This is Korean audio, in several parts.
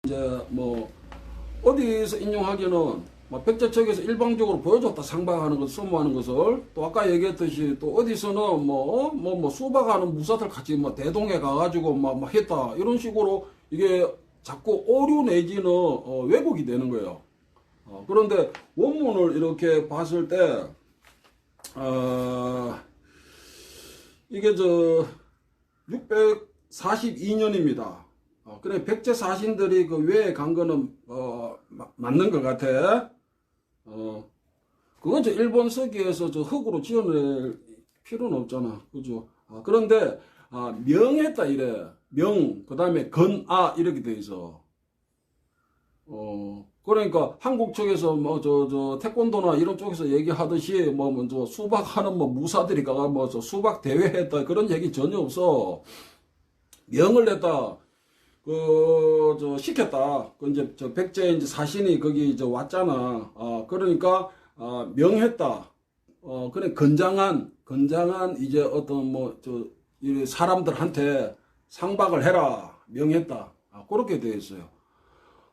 이제 뭐 어디서 인용하기는 뭐 백제 측에서 일방적으로 보여줬다 상박하는 것, 소모하는 것을 또 아까 얘기했듯이 또 어디서는 뭐 수박하는 무사들 같이 뭐 대동에 가가지고 막 했다 이런 식으로 이게 자꾸 오류 내지는 왜곡이 되는 거예요. 그런데 원문을 이렇게 봤을 때 이게 642년입니다. 그래 백제 사신들이 그 외에 간 거는 맞는 것 같아. 그건 일본 서기에서 흙으로 지어낼 필요는 없잖아, 그죠? 그런데 명했다 이래. 명 그다음에 건아 이렇게 돼 있어. 그러니까 한국 쪽에서 태권도나 이런 쪽에서 얘기하듯이 먼저 수박하는 무사들이 가가 수박 대회 했다 그런 얘기 전혀 없어. 명을 냈다. 시켰다. 이제 백제 이제 사신이 거기 왔잖아. 그러니까 명했다. 그래 건장한 이제 어떤 이 사람들한테 상박을 해라. 명했다. 그렇게 되어 있어요.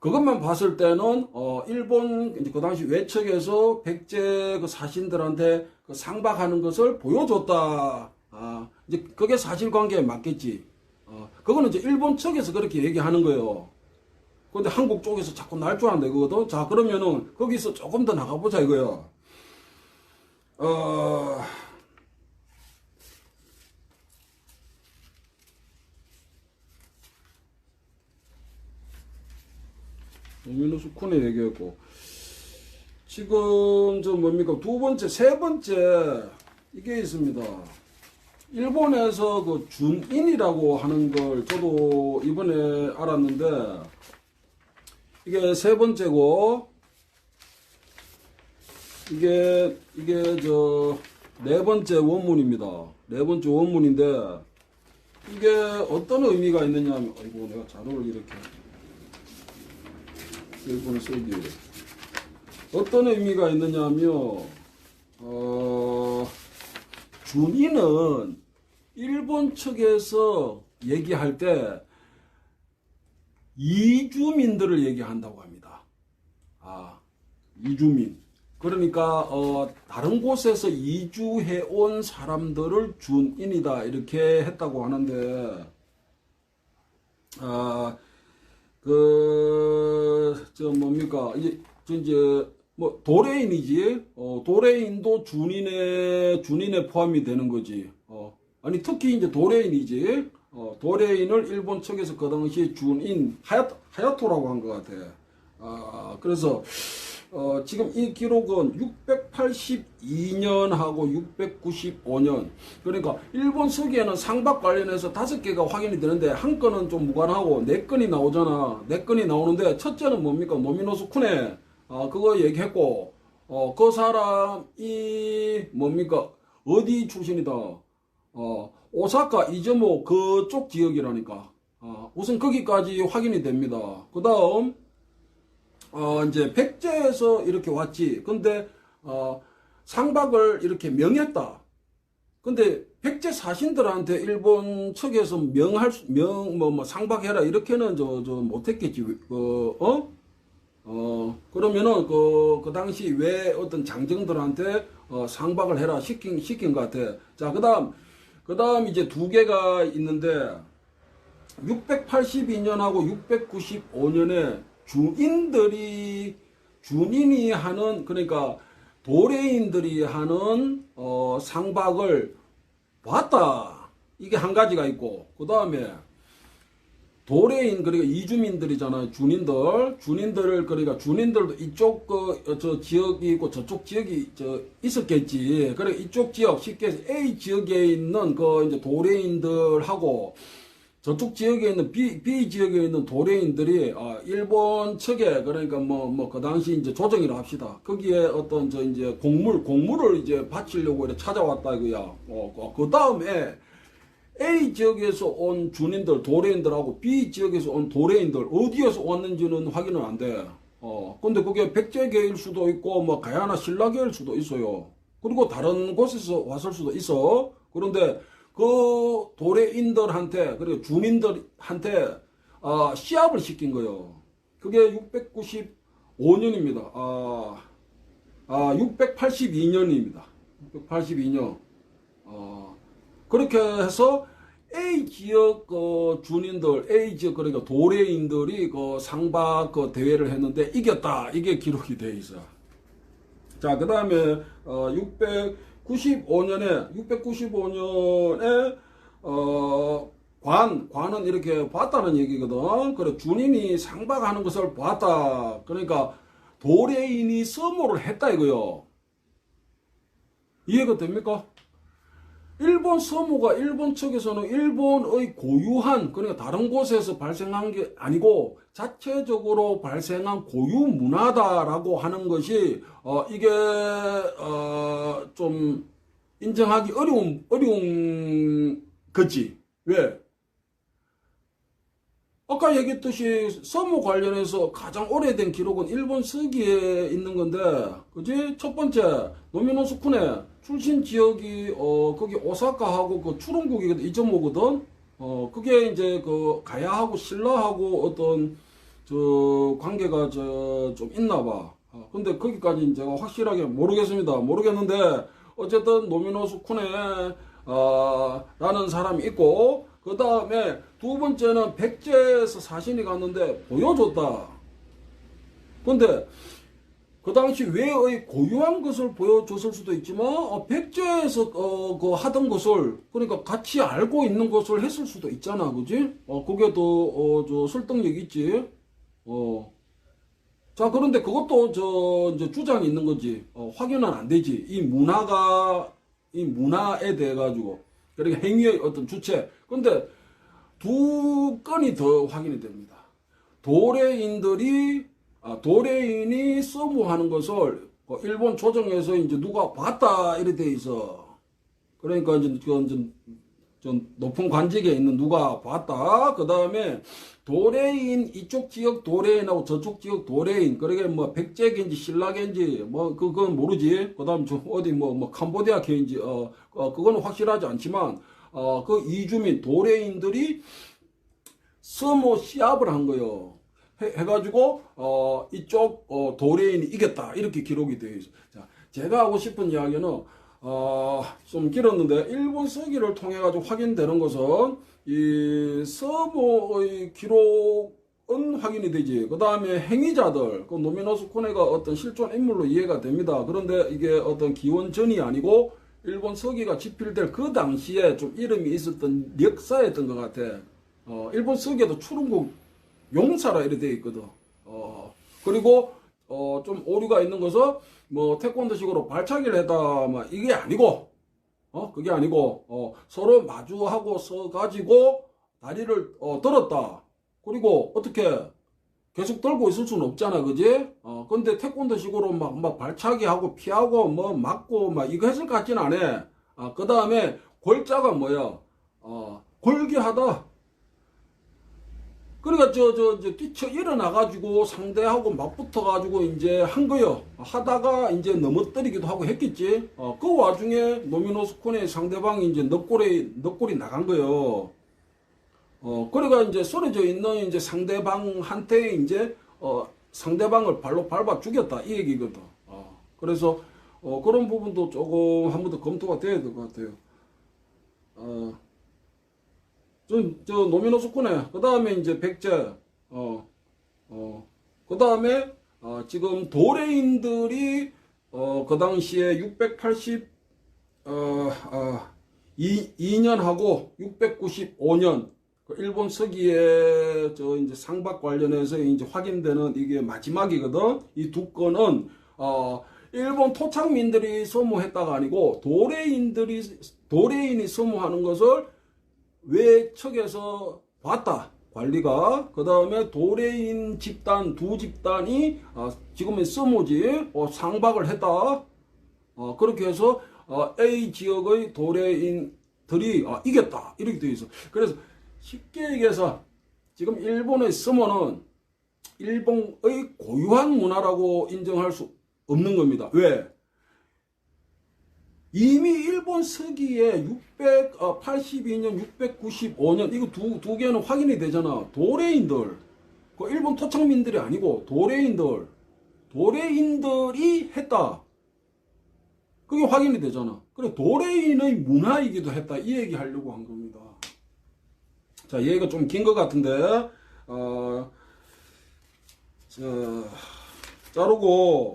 그것만 봤을 때는 일본 이제 그 당시 외척에서 백제 그 사신들한테 그 상박하는 것을 보여줬다. 이제 그게 사실관계에 맞겠지. 그거는 이제 일본 측에서 그렇게 얘기하는 거예요. 근데 한국 쪽에서 자꾸 날 줄 안다 이거거든. 자, 그러면은 거기서 조금 더 나가보자 이거야. 오미노스 쿤에 얘기했고, 지금 뭡니까? 세 번째 이게 있습니다. 일본에서 그 준인이라고 하는 걸 저도 이번에 알았는데, 이게 세 번째고, 이게 네 번째 원문입니다. 네 번째 원문인데, 이게 어떤 의미가 있느냐 하면, 아이고, 내가 자료를 이렇게. 일본어 쓰기. 어떤 의미가 있느냐 하면, 준인은 일본 측에서 얘기할 때 이주민들을 얘기한다고 합니다. 이주민. 그러니까 다른 곳에서 이주해 온 사람들을 준인이다 이렇게 했다고 하는데 뭡니까 이제 도레인이지. 도레인도 준인에 포함이 되는 거지. 아니, 특히 이제 도레인이지. 도레인을 일본 측에서 그 당시 준인, 하야토라고 한 것 같아. 그래서, 지금 이 기록은 682년하고 695년. 그러니까, 일본 서기에는 상박 관련해서 5개가 확인이 되는데, 한 건은 좀 무관하고, 4건이 나오잖아. 4건이 나오는데, 첫째는 뭡니까? 노미노스 쿠네. 그거 얘기했고, 그 사람이 뭡니까? 어디 출신이다? 오사카, 이즈모 그쪽 지역이라니까. 우선 거기까지 확인이 됩니다. 그 다음, 이제 백제에서 이렇게 왔지. 근데, 상박을 이렇게 명했다. 근데 백제 사신들한테 일본 측에서 상박해라. 이렇게는 못했겠지. 그러면은 그 당시 왜 어떤 장정들한테 상박을 해라 시킨 것 같아. 자, 그 다음 이제 2개가 있는데 682년하고 695년에 준인이 하는, 그러니까 도레인들이 하는 상박을 봤다. 이게 한 가지가 있고, 그 다음에 도레인, 그러니까 이주민들이잖아요. 그러니까 준인들도 이쪽 지역이 있고 저쪽 지역이 있었겠지. 그래 이쪽 지역 쉽게 해서 A 지역에 있는 이제 도레인들하고 저쪽 지역에 있는 B 지역에 있는 도레인들이 일본 측에, 그러니까 그 당시 이제 조정이라 합시다. 거기에 어떤 이제 공물을 이제 바치려고 이렇게 찾아왔다 이거야. 그 다음에 A 지역에서 온 준인들, 도레인들하고 B 지역에서 온 도레인들 어디에서 왔는지는 확인은 안 돼. 근데 그게 백제계일 수도 있고 가야나 신라계일 수도 있어요. 그리고 다른 곳에서 왔을 수도 있어. 그런데 그 도레인들한테, 그리고 주민들한테 시합을 시킨 거예요. 그게 695년입니다. 682년입니다. 682년. 그렇게 해서 A 지역 주민들, A 지역 그러니까 도레인들이 그 상박 대회를 했는데 이겼다. 이게 기록이 돼 있어. 자, 그 다음에 695년에 관은 이렇게 봤다는 얘기거든. 그래, 주님이 상박하는 것을 봤다. 그러니까 도레인이 서모를 했다 이거요. 이해가 됩니까? 일본 서모가 일본 측에서는 일본의 고유한, 그러니까 다른 곳에서 발생한 게 아니고 자체적으로 발생한 고유 문화다라고 하는 것이 이게 좀 인정하기 어려운 거지. 왜? 아까 얘기했듯이 서모 관련해서 가장 오래된 기록은 일본 서기에 있는 건데, 그지? 첫 번째, 노미노스쿠네 출신 지역이, 거기 오사카하고 그 추론국이 이점모거든? 그게 이제 그 가야하고 신라하고 어떤, 관계가 좀 있나 봐. 근데 거기까지는 제가 확실하게 모르겠는데, 어쨌든 노미노스쿠네, 라는 사람이 있고, 그 다음에 두 번째는 백제에서 사신이 갔는데 보여줬다. 근데 그 당시 외의 고유한 것을 보여줬을 수도 있지만 백제에서 그 하던 것을 그러니까 같이 알고 있는 것을 했을 수도 있잖아, 그지? 그게 더 설득력 있지. 자, 그런데 그것도 이제 주장이 있는 거지. 확인은 안 되지. 이 문화에 대해 가지고. 그러니까 행위의 어떤 주체. 근데 두 건이 더 확인이 됩니다. 도레인이 서무하는 것을 일본 조정에서 이제 누가 봤다 이래 돼 있어. 그러니까 이제 좀 높은 관직에 있는 누가 봤다. 그 다음에 도레인, 이쪽 지역 도레인하고 저쪽 지역 도레인, 그러게 뭐 백제계인지 신라계인지 뭐 그건 모르지. 그 다음 어디 뭐 캄보디아계인지 그거는 확실하지 않지만 그 이주민 도레인들이 서모 시합을 한 거요. 해가지고 이쪽 도레인이 이겼다 이렇게 기록이 되어 있어. 자, 제가 하고 싶은 이야기는 좀 길었는데 일본 서기를 통해 가지고 확인되는 것은 이 서모의 기록은 확인이 되지. 그 다음에 행위자들, 그 노미노스쿠네가 어떤 실존 인물로 이해가 됩니다. 그런데 이게 어떤 기원전이 아니고 일본 서기가 집필될 그 당시에 좀 이름이 있었던 역사였던 것 같아. 일본 서기에도 추릉국 용사라 이렇게 되어 있거든. 그리고 좀 오류가 있는 것은 뭐 태권도식으로 발차기를 했다 막 이게 아니고 그게 아니고 서로 마주하고 서 가지고 다리를 들었다. 그리고 어떻게 계속 들고 있을 수는 없잖아, 그지? 근데 태권도식으로 막 발차기하고 피하고 뭐 맞고 막 이거 했을 것 같지는 않아. 그 다음에 골자가 뭐야? 골기하다. 그러니까 뛰쳐 일어나가지고 상대하고 맞붙어가지고 이제 한 거요. 하다가 이제 넘어뜨리기도 하고 했겠지. 그 와중에 노미노스쿠네 상대방이 이제 넉골이 나간 거요. 그러니까 이제 쓰러져 있는 이제 상대방한테 이제 상대방을 발로 밟아 죽였다 이 얘기거든. 그래서 그런 부분도 조금 한 번 더 검토가 돼야 될 것 같아요. 노미노스쿠네, 그 다음에 이제 백제, 그 다음에, 지금 도레인들이, 그 당시에 682년하고 695년, 그 일본 서기에, 이제 상박 관련해서 이제 확인되는 이게 마지막이거든. 이 두 건은, 일본 토착민들이 소모했다가 아니고, 도레인이 소모하는 것을 외척에서 봤다. 관리가. 그 다음에 도레인 집단 두 집단이 지금의 서모지 상박을 했다. 그렇게 해서 A 지역의 도레인들이 이겼다. 이렇게 되어 있어. 그래서 쉽게 얘기해서 지금 일본의 서모는 일본의 고유한 문화라고 인정할 수 없는 겁니다. 왜? 이미 일본 서기에 682년, 695년 이거 두 개는 확인이 되잖아. 도레인들. 그 일본 토착민들이 아니고 도레인들이 했다. 그게 확인이 되잖아. 그래 도레인의 문화이기도 했다. 이 얘기 하려고 한 겁니다. 자, 얘기가 좀 긴 것 같은데 자르고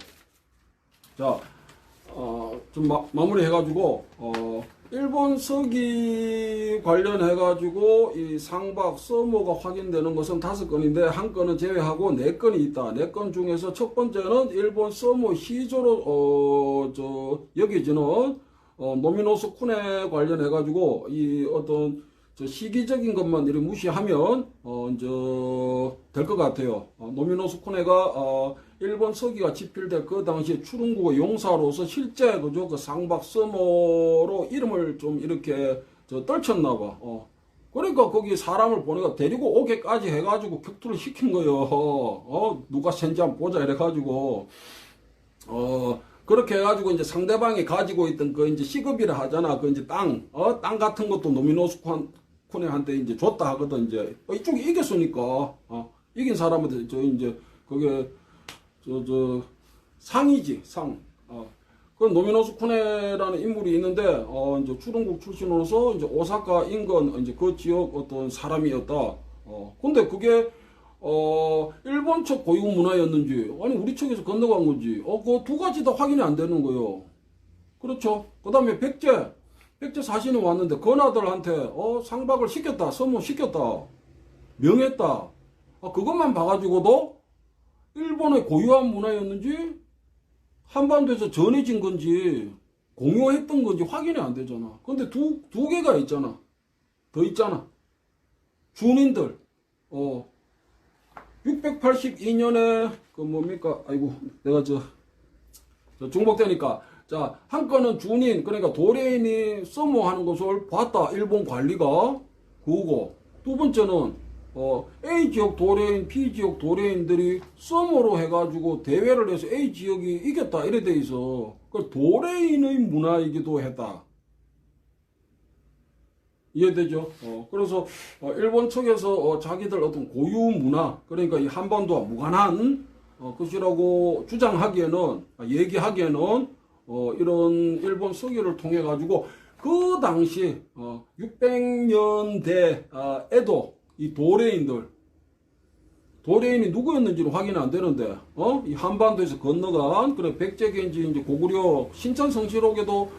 좀 마무리 해가지고 일본 서기 관련해가지고 이 상박 서모가 확인되는 것은 5건인데 한 건은 제외하고 4건이 있다. 4건 중에서 첫 번째는 일본 서모 시조로 여겨지는 노미노스 쿤에 관련해가지고 이 어떤 시기적인 것만 이렇게 무시하면 이제 될 것 같아요. 노미노스 쿠네가 일본 서기가 집필될 그 당시에 추릉국의 용사로서 실제 그죠 그 상박 서모로 이름을 좀 이렇게 떨쳤나봐. 그러니까 거기 사람을 보내가 데리고 오게까지 해가지고 격투를 시킨 거요. 누가 센지 한번 보자 이래가지고 그렇게 해가지고 이제 상대방이 가지고 있던 그 이제 시급이라 하잖아. 그 이제 땅 같은 것도 노미노스 쿠네한테 이제 줬다 하거든. 이제 이쪽이 이겼으니까 이긴 사람한테 이제 그게 상이지 상. 그 노미노스 쿠네라는 인물이 있는데 이제 추릉국 출신으로서 이제 오사카 인근 이제 그 지역 어떤 사람이었다. 근데 그게 일본 측 고유 문화였는지 아니 우리 측에서 건너간 건지 그 두 가지 다 확인이 안 되는 거예요. 그렇죠. 그다음에 백제 사신이 왔는데 건아들한테 상박을 시켰다, 서모시켰다, 명했다. 그것만 봐가지고도 일본의 고유한 문화였는지 한반도에서 전해진 건지 공유했던 건지 확인이 안 되잖아. 근데 두 개가 있잖아. 더 있잖아. 준인들 682년에 그 뭡니까? 아이고 내가 중복되니까. 자, 한 건은 준인, 그러니까 도레인이 서모하는 것을 봤다. 일본 관리가. 그거고. 두 번째는, A 지역 도레인, B 지역 도레인들이 서모로 해가지고 대회를 해서 A 지역이 이겼다. 이래 돼 있어. 그 도레인의 문화이기도 했다. 이해되죠? 그래서, 일본 측에서, 자기들 어떤 고유 문화, 그러니까 이 한반도와 무관한, 것이라고 주장하기에는, 얘기하기에는, 이런 일본 서기를 통해 가지고 그 당시 600년대에도 이 도레인이 누구였는지는 확인이 안 되는데 이 한반도에서 건너간 그래 백제계인지 이제 고구려 신천성시록에도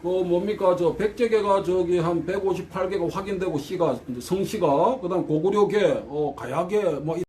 그 뭡니까 백제계가 저기 한 158개가 확인되고 시가 이제 성시가 그다음 고구려계 가야계 뭐